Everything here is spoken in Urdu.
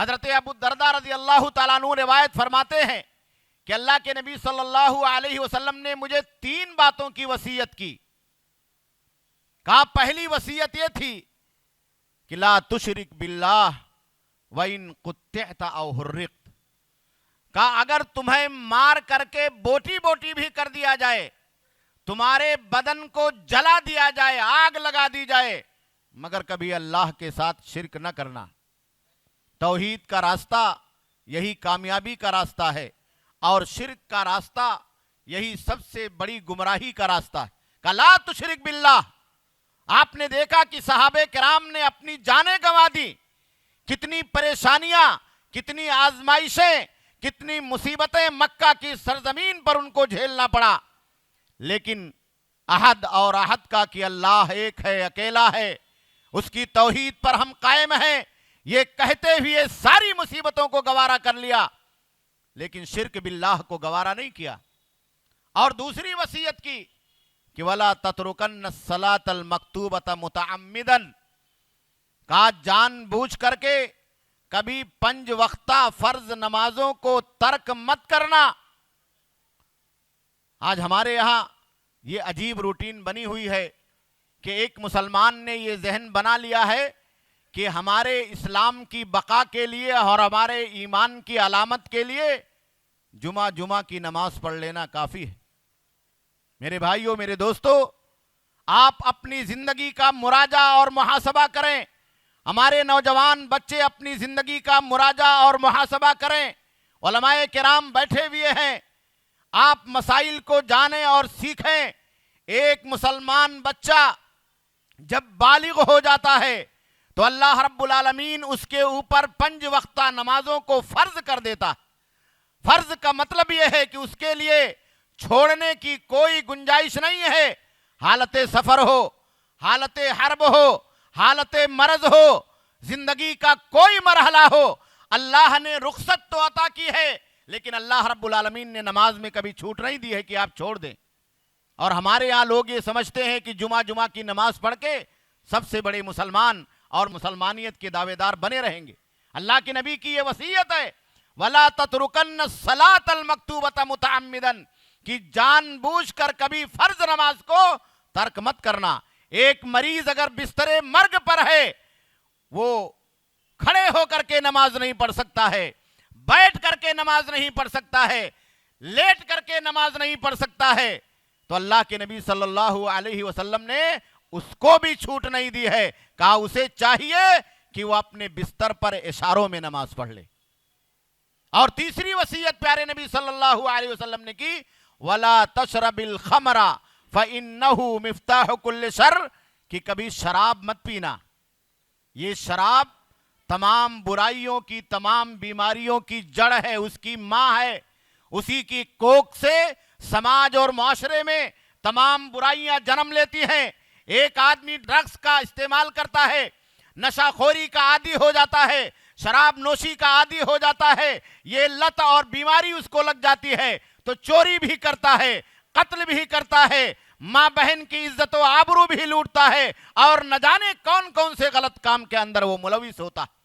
حضرت ابو الدرداء رضی اللہ تعالیٰ عنہ روایت فرماتے ہیں کہ اللہ کے نبی صلی اللہ علیہ وسلم نے مجھے 3 باتوں کی وصیت کی. کہا پہلی وصیت یہ تھی کہ لا تشرک باللہ وَإِن قُطِّعْتَ أَوْ حُرِّقْتَ. کہا اگر تمہیں مار کر کے بوٹی بوٹی بھی کر دیا جائے، تمہارے بدن کو جلا دیا جائے، آگ لگا دی جائے، مگر کبھی اللہ کے ساتھ شرک نہ کرنا. توحید کا راستہ یہی کامیابی کا راستہ ہے، اور شرک کا راستہ یہی سب سے بڑی گمراہی کا راستہ ہے. کہ لا تشرک باللہ. آپ نے دیکھا کہ صحابہ کرام نے اپنی جانیں گنوا دی، کتنی پریشانیاں، کتنی آزمائشیں، کتنی مصیبتیں مکہ کی سرزمین پر ان کو جھیلنا پڑا، لیکن عہد اور عہد کا کہ اللہ ایک ہے، اکیلا ہے، اس کی توحید پر ہم قائم ہیں، یہ کہتے ہوئے ساری مصیبتوں کو گوارا کر لیا، لیکن شرک باللہ کو گوارا نہیں کیا. اور دوسری وصیت کی کہ وَلَا تَتْرُكَنَّ الصَّلَاةَ الْمَكْتُوبَةَ مُتَعَمِّدًا. کہا جان بوجھ کر کے کبھی 5 وقتہ فرض نمازوں کو ترک مت کرنا. آج ہمارے یہاں یہ عجیب روٹین بنی ہوئی ہے کہ ایک مسلمان نے یہ ذہن بنا لیا ہے کہ ہمارے اسلام کی بقا کے لیے اور ہمارے ایمان کی علامت کے لیے جمعہ کی نماز پڑھ لینا کافی ہے. میرے بھائیوں، میرے دوستو، آپ اپنی زندگی کا مراجعہ اور محاسبہ کریں. ہمارے نوجوان بچے اپنی زندگی کا مراجعہ اور محاسبہ کریں. علماء کرام بیٹھے ہوئے ہیں، آپ مسائل کو جانیں اور سیکھیں. ایک مسلمان بچہ جب بالغ ہو جاتا ہے تو اللہ رب العالمین اس کے اوپر 5 وقتہ نمازوں کو فرض کر دیتا. فرض کا مطلب یہ ہے کہ اس کے لیے چھوڑنے کی کوئی گنجائش نہیں ہے. حالت سفر ہو، حالت حرب ہو، حالت مرض ہو، زندگی کا کوئی مرحلہ ہو، اللہ نے رخصت تو عطا کی ہے، لیکن اللہ رب العالمین نے نماز میں کبھی چھوٹ نہیں دی ہے کہ آپ چھوڑ دیں. اور ہمارے یہاں لوگ یہ سمجھتے ہیں کہ جمعہ کی نماز پڑھ کے سب سے بڑے مسلمان اور مسلمانیت کے دعوے دار بنے رہیں گے. اللہ کے نبی کی یہ وصیت ہے وَلَا تَتْرُكَنَّ الصَّلَاةَ الْمَكْتُوبَةَ مُتَعَمِّدًا کہ جان بوجھ کر کبھی فرض نماز کو ترک مت کرنا. ایک مریض اگر بستر مرگ پر ہے، وہ کھڑے ہو کر کے نماز نہیں پڑھ سکتا ہے، بیٹھ کر کے نماز نہیں پڑھ سکتا ہے، لیٹ کر کے نماز نہیں پڑھ سکتا ہے، تو اللہ کے نبی صلی اللہ علیہ وسلم نے اس کو بھی چھوٹ نہیں دی ہے. کہا اسے چاہیے کہ وہ اپنے بستر پر اشاروں میں نماز پڑھ لے. اور تیسری وصیت پیارے نبی صلی اللہ علیہ وسلم نے کی وَلَا تَشْرَبِ الْخَمْرَ فَإِنَّهُ مِفْتَاحُ كُلِّ شَرٍ کہ کبھی شراب مت پینا. یہ شراب تمام برائیوں کی، تمام بیماریوں کی جڑ ہے، اس کی ماں ہے. اسی کی کوکھ سے سماج اور معاشرے میں تمام برائیاں جنم لیتی ہیں. ایک آدمی ڈرگز کا استعمال کرتا ہے، نشہ خوری کا عادی ہو جاتا ہے، شراب نوشی کا عادی ہو جاتا ہے، یہ لت اور بیماری اس کو لگ جاتی ہے تو چوری بھی کرتا ہے، قتل بھی کرتا ہے، ماں بہن کی عزت و آبرو بھی لوٹتا ہے، اور نہ جانے کون کون سے غلط کام کے اندر وہ ملوث ہوتا ہے.